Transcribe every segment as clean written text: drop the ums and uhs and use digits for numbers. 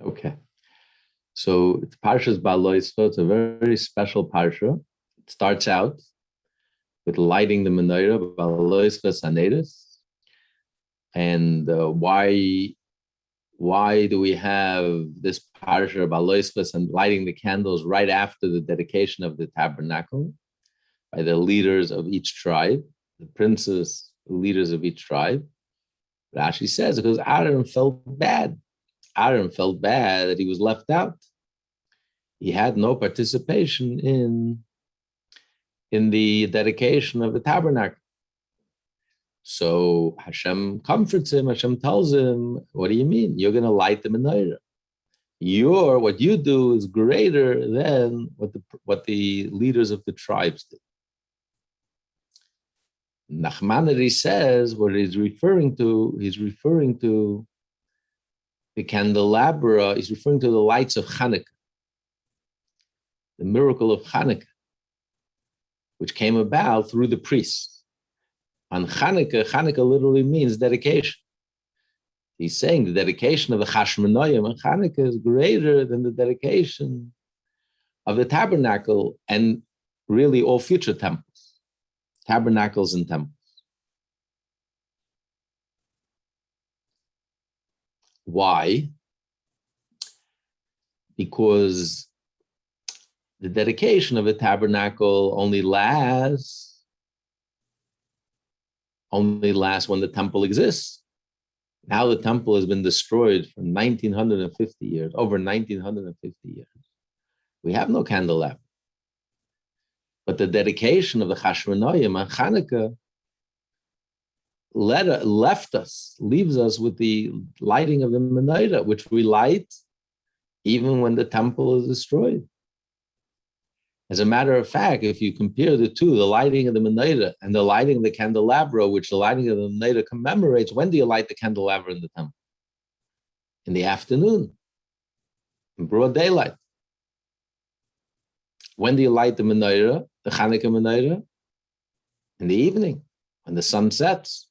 Okay. So it's Parshat Behaalotecha. It's a very special parsha. It starts out with lighting the menorah, Behaalotecha Saneres. And why do we have this parsha Behaalotecha and lighting the candles right after the dedication of the tabernacle by the leaders of each tribe, the princes, the leaders of each tribe? Rashi says because Aaron felt bad. Aaron felt bad that he was left out. He had no participation in the dedication of the tabernacle. So Hashem comforts him. Hashem tells him, what do you mean? You're going to light the menorah. What you do is greater than what the leaders of the tribes did. Nachmanides says what he's referring to the candelabra, he's referring to the lights of Hanukkah, the miracle of Hanukkah, which came about through the priests. On Hanukkah literally means dedication. He's saying the dedication of the Chashmonoyim on Hanukkah is greater than the dedication of the tabernacle and really all future temples, tabernacles and temples. Why? Because the dedication of the tabernacle only lasts when the temple exists. Now the temple has been destroyed for 1950 years, over 1950 years. We have no candelabra. But the dedication of the Chashmonoyim on Hanukkah leaves us with the lighting of the menorah, which we light even when the temple is destroyed. As a matter of fact, if you compare the two, the lighting of the menorah and the lighting of the candelabra, which the lighting of the menorah commemorates, when do you light the candelabra in the temple? In the afternoon, in broad daylight. When do you light the menorah, the Hanukkah menorah? In the evening, when the sun sets.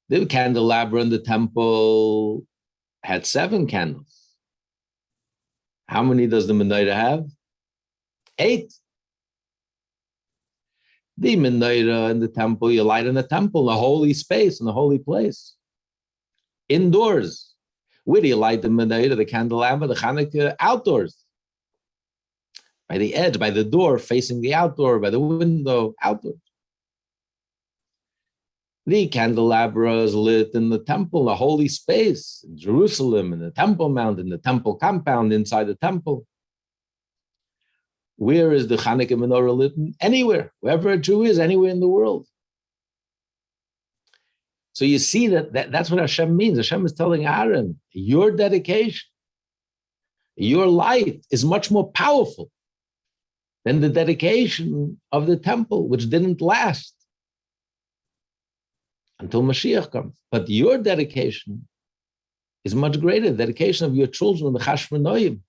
The candelabra in the temple had 7 candles. How many does the menorah have? 8. The menorah in the temple, you light in the temple, in a holy space, in a holy place. Indoors. Where do you light the menorah, the candelabra, the Hanukkah? Outdoors. By the edge, by the door, facing the outdoor, by the window, outdoors. The candelabra is lit in the temple, a holy space, in Jerusalem, in the Temple Mount, in the temple compound, inside the temple. Where is the Hanukkah menorah lit? Anywhere, wherever a Jew is, anywhere in the world. So you see that's what Hashem means. Hashem is telling Aaron, your dedication, your light is much more powerful than the dedication of the temple, which didn't last until Mashiach comes. But your dedication is much greater. The dedication of your children, the Chashmonoyim,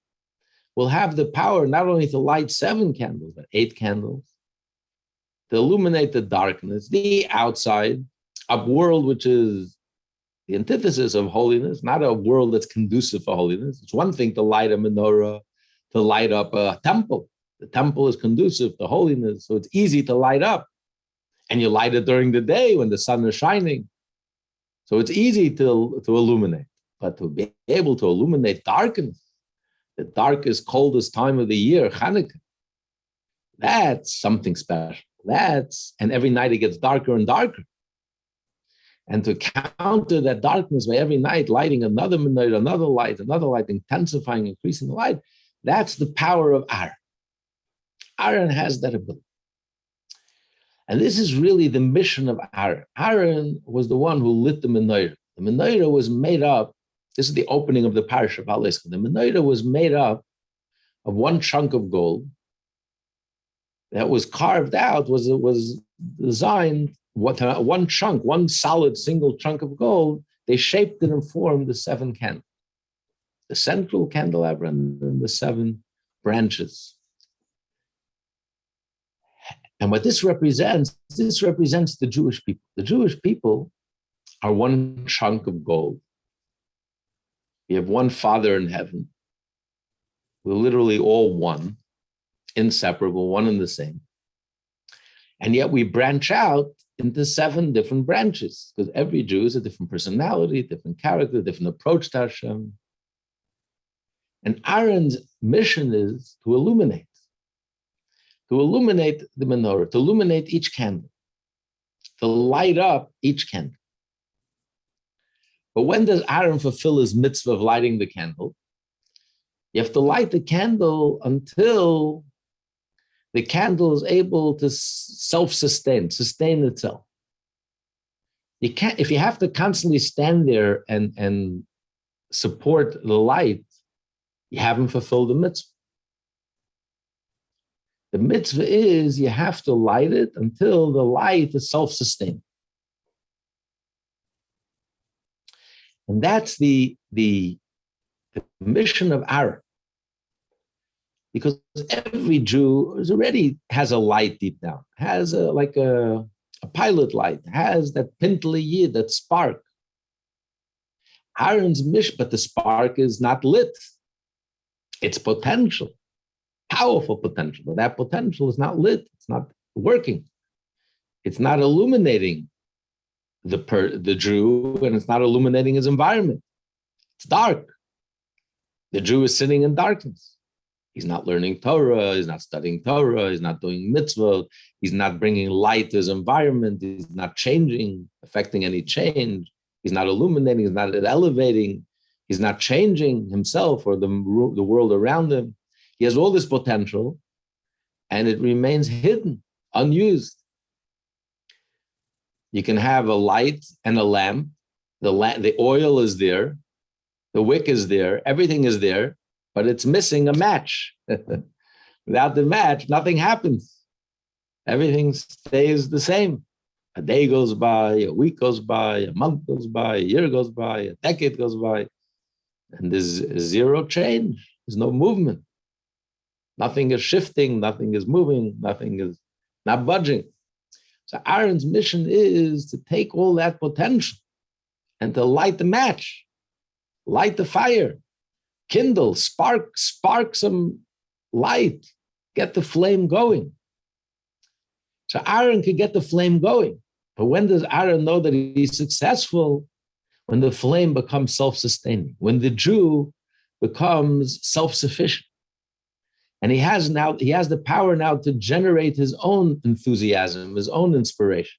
will have the power not only to light 7 candles, but 8 candles, to illuminate the darkness, the outside, a world which is the antithesis of holiness, not a world that's conducive for holiness. It's one thing to light a menorah, to light up a temple. The temple is conducive to holiness, so it's easy to light up. And you light it during the day when the sun is shining. So it's easy to illuminate. But to be able to illuminate darkness, the darkest, coldest time of the year, Hanukkah, that's something special. And every night it gets darker and darker. And to counter that darkness by every night lighting another menorah, another light, intensifying, increasing the light, that's the power of Aaron. Aaron has that ability. And this is really the mission of Aaron. Aaron was the one who lit the menorah. The menorah was made up, this is the opening of the Parshat Behaalotecha. The menorah was made up of one chunk of gold that was carved out, was designed, one chunk, one solid single chunk of gold. They shaped it and formed the 7 candles, the central candelabra and then the 7 branches. And what this represents the Jewish people. The Jewish people are one chunk of gold. We have one Father in heaven. We're literally all one, inseparable, one and the same. And yet we branch out into 7 different branches, because every Jew is a different personality, different character, different approach to Hashem. And Aaron's mission is to illuminate the menorah, to illuminate each candle, to light up each candle. But when does Aaron fulfill his mitzvah of lighting the candle? You have to light the candle until the candle is able to sustain itself. You can't, if you have to constantly stand there and support the light, you haven't fulfilled the mitzvah. The mitzvah is you have to light it until the light is self-sustained. And that's the mission of Aaron. Because every Jew already has a light deep down, has a pilot light, has that pintele yid, that spark. Aaron's mission, but the spark is not lit. It's potential, powerful potential, but that potential is not lit. It's not working. It's not illuminating the Jew, and it's not illuminating his environment. It's dark. The Jew is sitting in darkness. He's not learning Torah, he's not studying Torah, he's not doing mitzvah, he's not bringing light to his environment, he's not changing, affecting any change, he's not illuminating, he's not elevating, he's not changing himself or the world around him. He has all this potential, and it remains hidden, unused. You can have a light and a lamp. The oil is there, the wick is there, everything is there, but it's missing a match. Without the match, nothing happens. Everything stays the same. A day goes by, a week goes by, a month goes by, a year goes by, a decade goes by, and there's zero change. There's no movement. Nothing is shifting, nothing is moving, nothing is not budging. So Aaron's mission is to take all that potential and to light the match, light the fire, kindle, spark some light, get the flame going. So Aaron could get the flame going. But when does Aaron know that he's successful? When the flame becomes self-sustaining, when the Jew becomes self-sufficient. And he has the power now to generate his own enthusiasm, his own inspiration.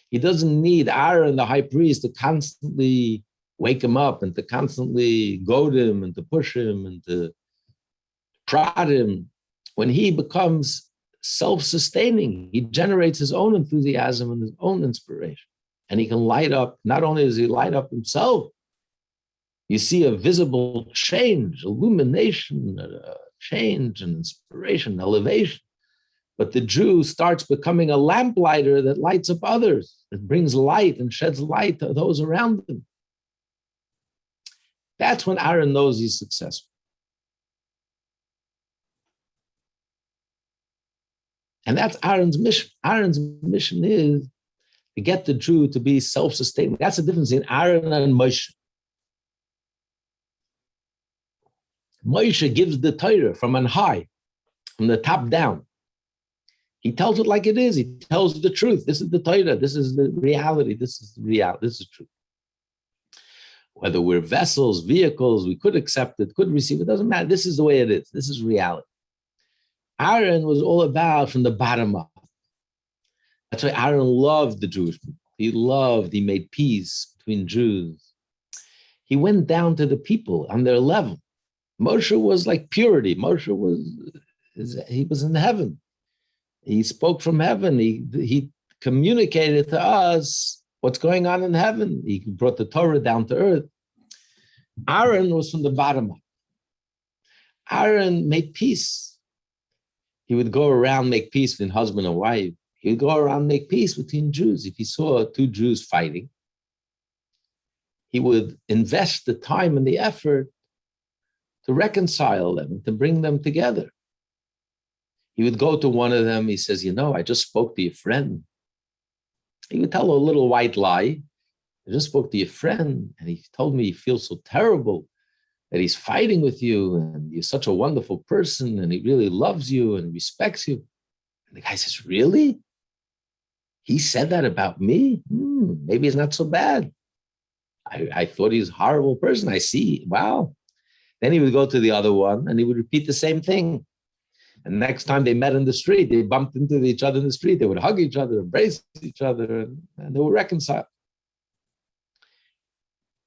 He doesn't need Aaron, the high priest, to constantly wake him up and to constantly goad him and to push him and to prod him. When he becomes self-sustaining, he generates his own enthusiasm and his own inspiration. And he can light up, not only does he light up himself, you see a visible change, illumination, change and inspiration, elevation. But the Jew starts becoming a lamplighter that lights up others, that brings light and sheds light to those around him. That's when Aaron knows he's successful. And that's Aaron's mission. Aaron's mission is to get the Jew to be self-sustaining. That's the difference in Aaron and Moshe. Moshe gives the Torah from on high, from the top down. He tells it like it is. He tells the truth. This is the Torah. This is the reality. This is reality. This is truth. Whether we're vessels, vehicles, we could accept it, could receive it, doesn't matter. This is the way it is. This is reality. Aaron was all about from the bottom up. That's why Aaron loved the Jewish people. He made peace between Jews. He went down to the people on their level. Moshe was like purity. Moshe was in heaven. He spoke from heaven. He communicated to us what's going on in heaven. He brought the Torah down to earth. Aaron was from the bottom up. Aaron made peace. He would go around, make peace between husband and wife. He would go around, make peace between Jews. If he saw 2 Jews fighting, he would invest the time and the effort to reconcile them, to bring them together. He would go to one of them. He says, I just spoke to your friend. He would tell a little white lie. I just spoke to your friend, and he told me he feels so terrible that he's fighting with you, and you're such a wonderful person, and he really loves you and respects you. And the guy says, really? He said that about me? Maybe it's not so bad. I thought he was a horrible person. I see. Wow. Then he would go to the other one, and he would repeat the same thing. And next time they met in the street, they bumped into each other in the street, they would hug each other, embrace each other, and they would reconcile.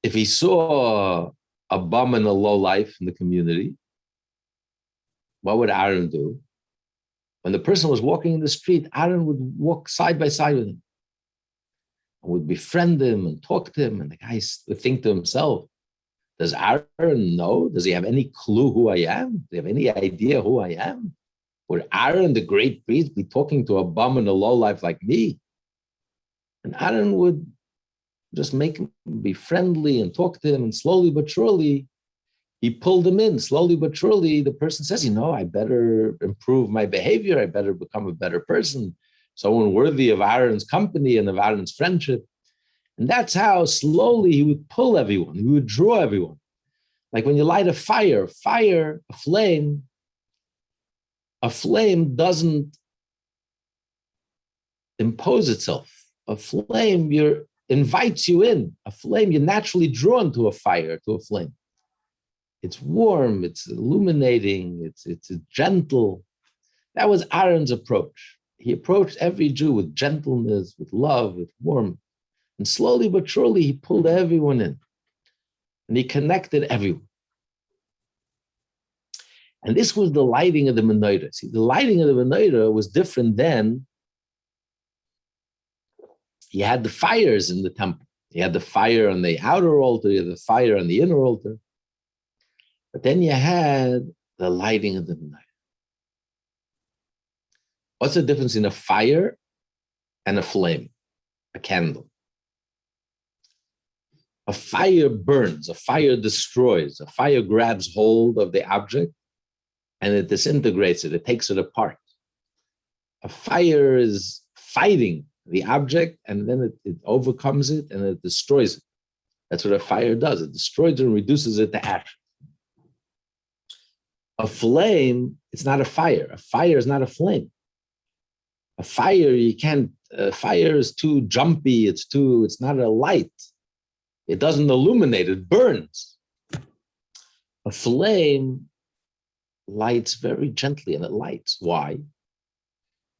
If he saw a bum and a low life in the community, what would Aaron do? When the person was walking in the street, Aaron would walk side by side with him and would befriend him and talk to him. And the guy would think to himself, does Aaron know? Does he have any clue who I am? Does he have any idea who I am? Would Aaron, the great priest, be talking to a bum and a lowlife like me? And Aaron would just make him be friendly and talk to him, and slowly but surely, he pulled him in. Slowly but surely, the person says, I better improve my behavior. I better become a better person, someone worthy of Aaron's company and of Aaron's friendship. And that's how slowly he would pull everyone. He would draw everyone. Like when you light a fire, a flame doesn't impose itself. A flame invites you in. A flame, you're naturally drawn to a fire, to a flame. It's warm, it's illuminating, it's gentle. That was Aaron's approach. He approached every Jew with gentleness, with love, with warmth. And slowly but surely, he pulled everyone in. And he connected everyone. And this was the lighting of the menorah. See, the lighting of the menorah was different then. You had the fires in the temple. You had the fire on the outer altar, you had the fire on the inner altar. But then you had the lighting of the menorah. What's the difference in a fire and a flame, a candle? A fire burns, a fire destroys, a fire grabs hold of the object and it disintegrates it, it takes it apart. A fire is fighting the object and then it overcomes it and it destroys it. That's what a fire does. It destroys it and reduces it to ash. A flame, it's not a fire. A fire is not a flame. A fire, fire is too jumpy, it's not a light. It doesn't illuminate, it burns. A flame lights very gently and it lights. Why?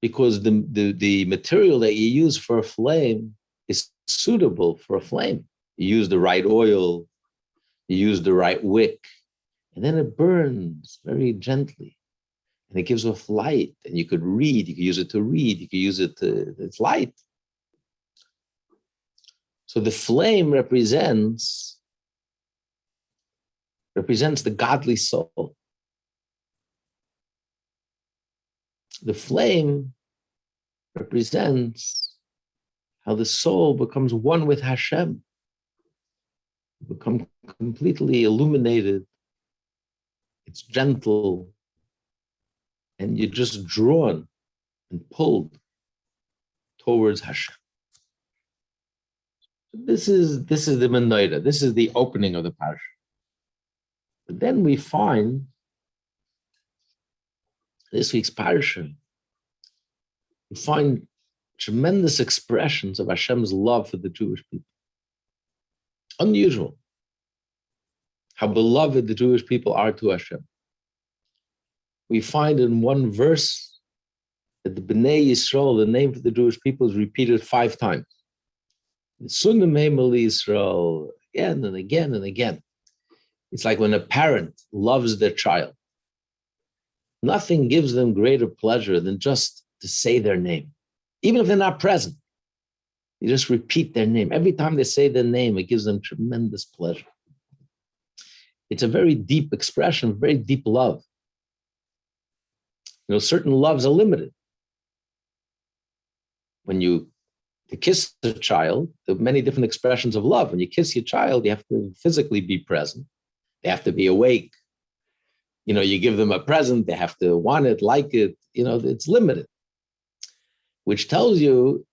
Because the material that you use for a flame is suitable for a flame. You use the right oil, you use the right wick, and then it burns very gently. And it gives off light, and you could read, you could use it to read, you could use it it's light. So the flame represents the godly soul. The flame represents how the soul becomes one with Hashem, become completely illuminated, it's gentle, and you're just drawn and pulled towards Hashem. This is the menorah. This is the opening of the parsha. But then we find this week's parsha. We find tremendous expressions of Hashem's love for the Jewish people. Unusual. How beloved the Jewish people are to Hashem. We find in one verse that the Bnei Yisrael, the name for the Jewish people, is repeated 5 times. Sunnah Meimali Yisrael, again and again and again. It's like when a parent loves their child. Nothing gives them greater pleasure than just to say their name. Even if they're not present, you just repeat their name. Every time they say their name, it gives them tremendous pleasure. It's a very deep expression, very deep love. Certain loves are limited. To kiss a child, there are many different expressions of love. When you kiss your child, you have to physically be present. They have to be awake. You give them a present, they have to want it, like it. It's limited, which tells you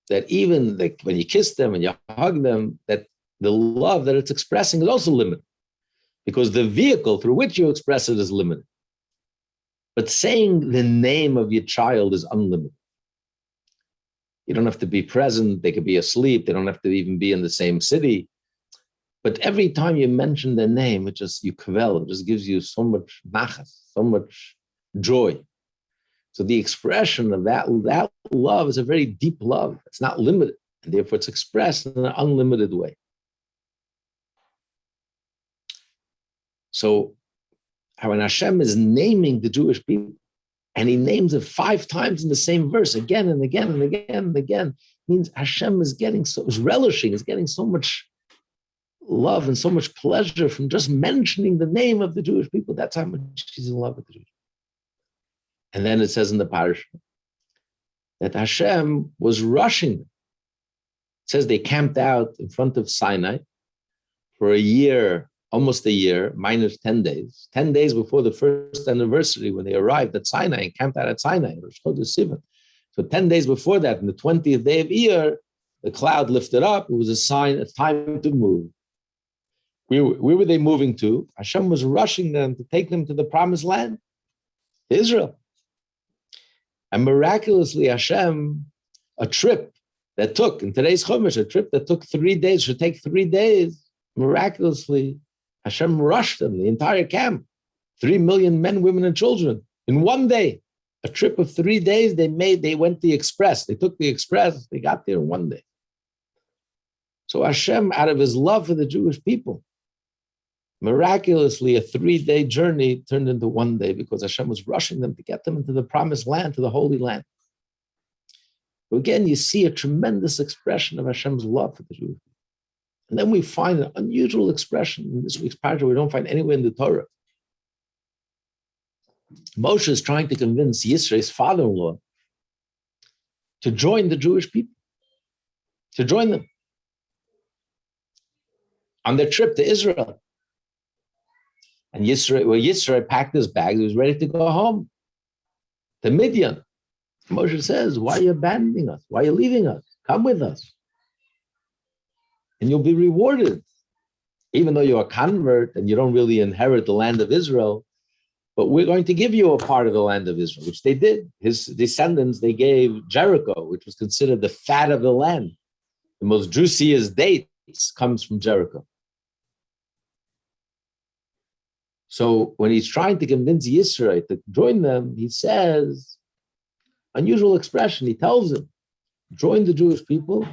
that even like when you kiss them and you hug them, that the love that it's expressing is also limited, because the vehicle through which you express it is limited. But saying the name of your child is unlimited. You don't have to be present. They could be asleep. They don't have to even be in the same city. But every time you mention their name, it just, you kvel, it just gives you so much nachas, so much joy. So the expression of that love is a very deep love. It's not limited, and therefore it's expressed in an unlimited way. So when Hashem is naming the Jewish people, and he names it 5 times in the same verse, again and again and again and again, means Hashem is relishing, is getting so much love and so much pleasure from just mentioning the name of the Jewish people. That's how much he's in love with the Jews. And then it says in the Parsha that Hashem was rushing them. It says they camped out in front of Sinai for a year, almost a year, minus 10 days. 10 days before the first anniversary when they arrived at Sinai and camped out at Sinai, so 10 days before that, on the 20th day of Iyar, the cloud lifted up. It was a sign, it's time to move. Where were they moving to? Hashem was rushing them to take them to the promised land, Israel. And miraculously, Hashem, a trip that took, in today's Chumash, a trip that took 3 days, should take 3 days, miraculously, Hashem rushed them, the entire camp, 3 million men, women, and children, in 1 day. A trip of 3 days they went the express. They took the express, they got there in 1 day. So Hashem, out of his love for the Jewish people, miraculously, a 3-day journey turned into 1 day because Hashem was rushing them to get them into the promised land, to the Holy Land. So again, you see a tremendous expression of Hashem's love for the Jewish people. And then we find an unusual expression in this week's Parsha we don't find anywhere in the Torah. Moshe is trying to convince Yisro's father-in-law to join the Jewish people, to join them on their trip to Israel. And Yisro packed his bags, he was ready to go home to Midian. Moshe says, why are you abandoning us? Why are you leaving us? Come with us. And you'll be rewarded. Even though you're a convert and you don't really inherit the land of Israel, but we're going to give you a part of the land of Israel, which they did. His descendants, they gave Jericho, which was considered the fat of the land. The most juiciest dates comes from Jericho. So when he's trying to convince Yisro to join them, he says, unusual expression, he tells them, join the Jewish people.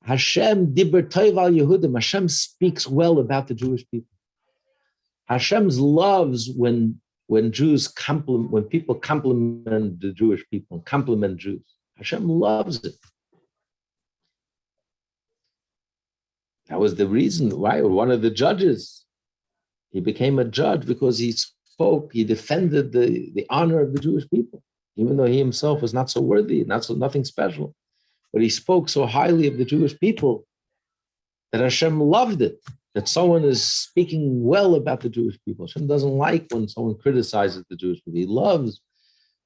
Hashem diber tov al Yehudim. Hashem speaks well about the Jewish people. Hashem loves when people compliment the Jewish people, compliment Jews. Hashem loves it. That was the reason why one of the judges, he became a judge because he defended the honor of the Jewish people, even though he himself was not so worthy, nothing special. But he spoke so highly of the Jewish people that Hashem loved it, that someone is speaking well about the Jewish people. Hashem doesn't like when someone criticizes the Jewish people. He loves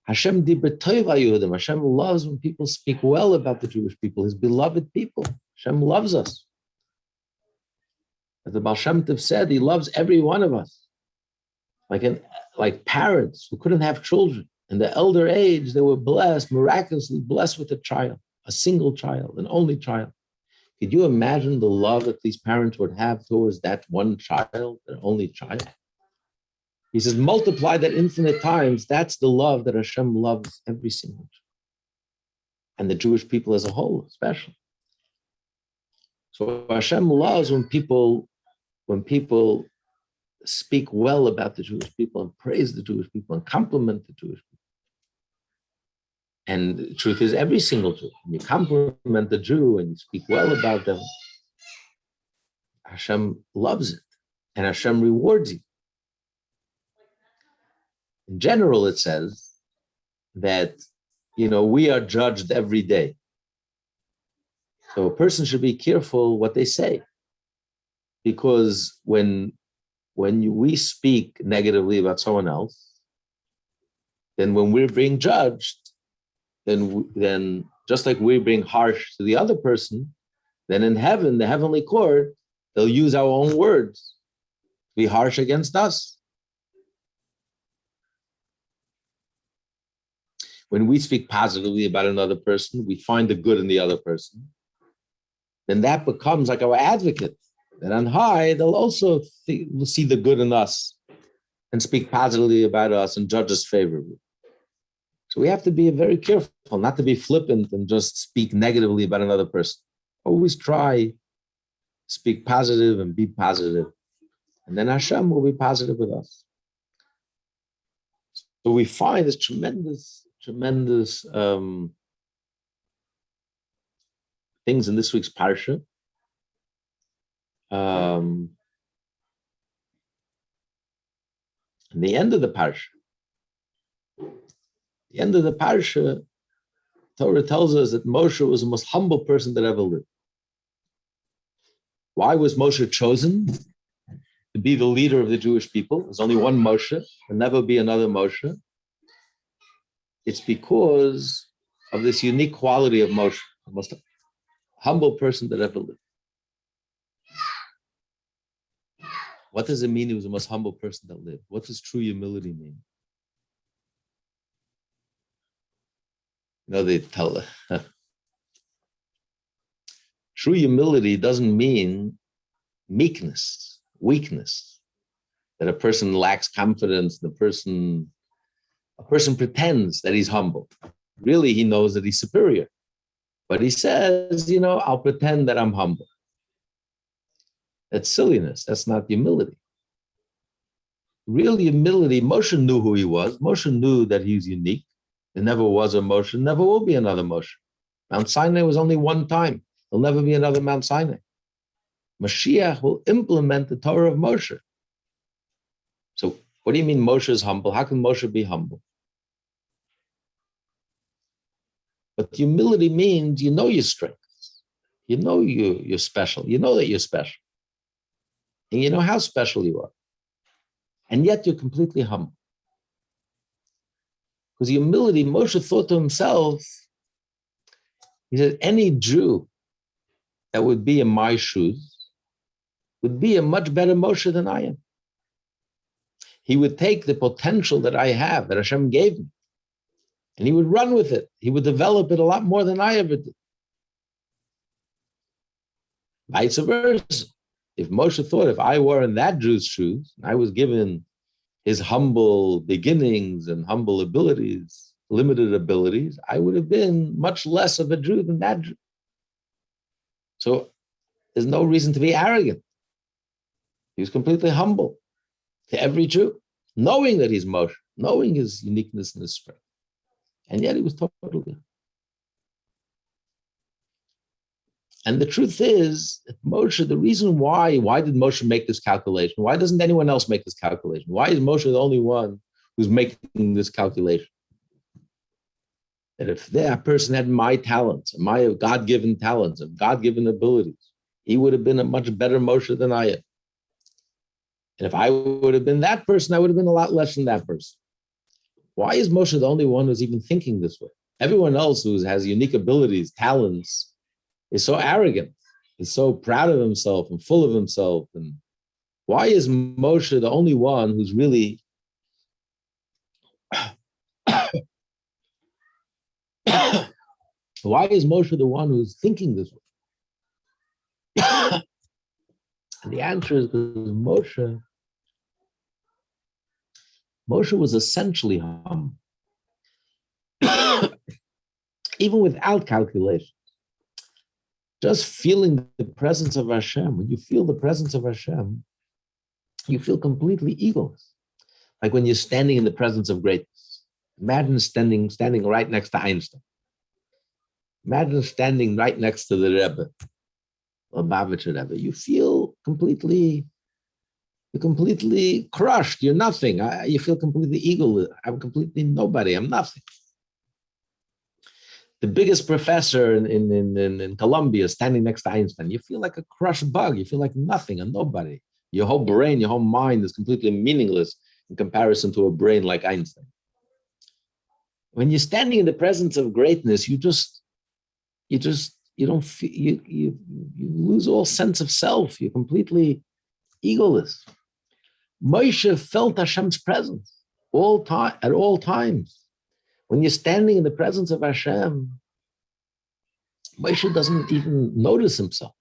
Hashem diber tov al Yehudim. Hashem loves when people speak well about the Jewish people, his beloved people. Hashem loves us. As the Baal Shem Tov said, he loves every one of us. Like parents who couldn't have children. In the elder age, they were blessed, miraculously blessed with a child, a single child, an only child. Could you imagine the love that these parents would have towards that one child, their only child? He says, multiply that infinite times. That's the love that Hashem loves every single child. And the Jewish people as a whole, especially. So Hashem loves when people speak well about the Jewish people and praise the Jewish people and compliment the Jewish people. And the truth is, every single Jew, when you compliment the Jew and you speak well about them, Hashem loves it and Hashem rewards you. In general, it says that, we are judged every day. So a person should be careful what they say, because when we speak negatively about someone else, then when we're being judged, then Just like we're being harsh to the other person, then in heaven, the heavenly court, they'll use our own words to be harsh against us. When we speak positively about another person, we find the good in the other person, then that becomes like our advocate. Then on high, they'll also see the good in us and speak positively about us and judge us favorably. So we have to be very careful not to be flippant and just speak negatively about another person. Always try to speak positive and be positive. And then Hashem will be positive with us. So we find this tremendous things in this week's Parsha. In the end of the Parsha, Torah tells us that Moshe was the most humble person that ever lived. Why was Moshe chosen to be the leader of the Jewish people? There's only one Moshe. There'll never be another Moshe. It's because of this unique quality of Moshe, the most humble person that ever lived. What does it mean he was the most humble person that lived? What does true humility mean? They tell true humility doesn't mean meekness, weakness, that a person lacks confidence, a person pretends that he's humble. Really, he knows that he's superior. But he says, I'll pretend that I'm humble. That's silliness. That's not humility. Real humility, Moshe knew who he was. Moshe knew that he's unique. There never was a Moshe, never will be another Moshe. Mount Sinai was only one time. There'll never be another Mount Sinai. Mashiach will implement the Torah of Moshe. So what do you mean Moshe is humble? How can Moshe be humble? But humility means you know your strengths. You know you're special. You know that you're special. And you know how special you are. And yet you're completely humble. Because humility, Moshe thought to himself, he said, any Jew that would be in my shoes would be a much better Moshe than I am. He would take the potential that I have, that Hashem gave me, and he would run with it. He would develop it a lot more than I ever did. Vice versa. If Moshe thought if I were in that Jew's shoes, I was given his humble beginnings and humble abilities, limited abilities, I would have been much less of a Jew than that Jew. So there's no reason to be arrogant. He was completely humble to every Jew, knowing that he's Moshe, knowing his uniqueness and his strength. And yet he was totally. And the truth is that Moshe, the reason why did Moshe make this calculation? Why doesn't anyone else make this calculation? Why is Moshe the only one who's making this calculation? That if that person had my talents, my God-given talents, and God-given abilities, he would have been a much better Moshe than I am. And if I would have been that person, I would have been a lot less than that person. Why is Moshe the only one who's even thinking this way? Everyone else who has unique abilities, talents, is so arrogant, is so proud of himself and full of himself. And why is Moshe the only one who's really why is Moshe the one who's thinking this way? And the answer is because Moshe was essentially humble, even without calculation. Just feeling the presence of Hashem. When you feel the presence of Hashem, you feel completely egoless. Like when you're standing in the presence of greatness. Imagine standing right next to Einstein. Imagine standing right next to the Rebbe, or Lubavitcher Rebbe. You feel you're completely crushed. You're nothing. You feel completely egoless. I'm completely nobody. I'm nothing. The biggest professor in Columbia standing next to Einstein, you feel like a crushed bug. You feel like nothing, a nobody. Your whole brain, your whole mind is completely meaningless in comparison to a brain like Einstein. When you're standing in the presence of greatness, you just you don't feel, you lose all sense of self. You're completely egoless. Moshe felt Hashem's presence at all times. When you're standing in the presence of Hashem, Moshe doesn't even notice himself.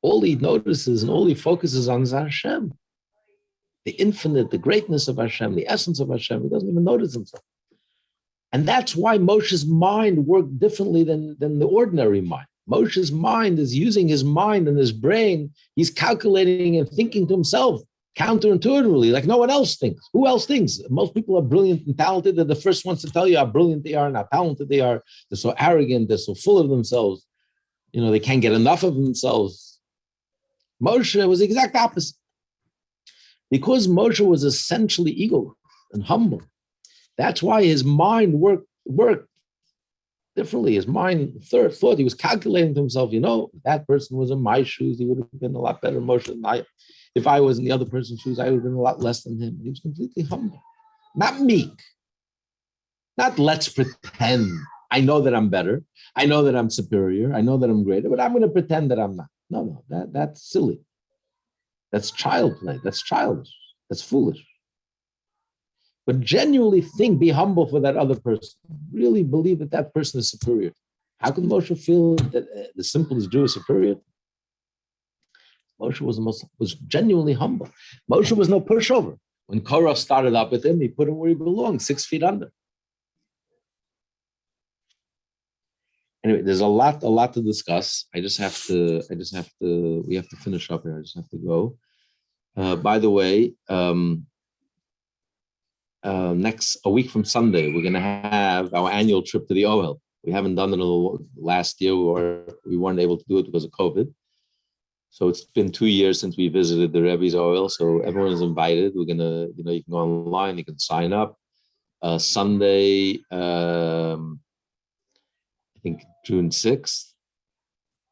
All he notices and all he focuses on is Hashem. The infinite, the greatness of Hashem, the essence of Hashem. He doesn't even notice himself. And that's why Moshe's mind worked differently than the ordinary mind. Moshe's mind is using his mind and his brain. He's calculating and thinking to himself counterintuitively, like no one else thinks. Who else thinks? Most people are brilliant and talented. They're the first ones to tell you how brilliant they are and how talented they are. They're so arrogant. They're so full of themselves. They can't get enough of themselves. Moshe was the exact opposite. Because Moshe was essentially egoless and humble, that's why his mind worked differently. His mind thought, he was calculating to himself, if that person was in my shoes, he would have been a lot better Moshe than I. If I was in the other person's shoes, I would have been a lot less than him. He was completely humble, not meek, not let's pretend. I know that I'm better. I know that I'm superior. I know that I'm greater, but I'm going to pretend that I'm not. No, that's silly. That's child play. That's childish. That's foolish. But genuinely be humble for that other person. Really believe that that person is superior. How can Moshe feel that the simplest Jew is superior? Moshe was genuinely humble. Moshe was no pushover. When Korah started up with him, he put him where he belonged, 6 feet under. Anyway, there's a lot to discuss. We have to finish up here. I just have to go. By the way, a week from Sunday, we're going to have our annual trip to the Ohel. We haven't done it last year, or we weren't able to do it because of COVID. So it's been 2 years since we visited the Rebbe's Ohel. So everyone is invited. We're going to, you can go online, you can sign up. Sunday, I think June 6th.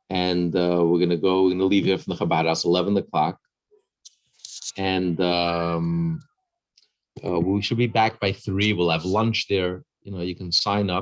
And we're going to leave here from the Chabad house 11 o'clock. And we should be back by 3. We'll have lunch there. You can sign up.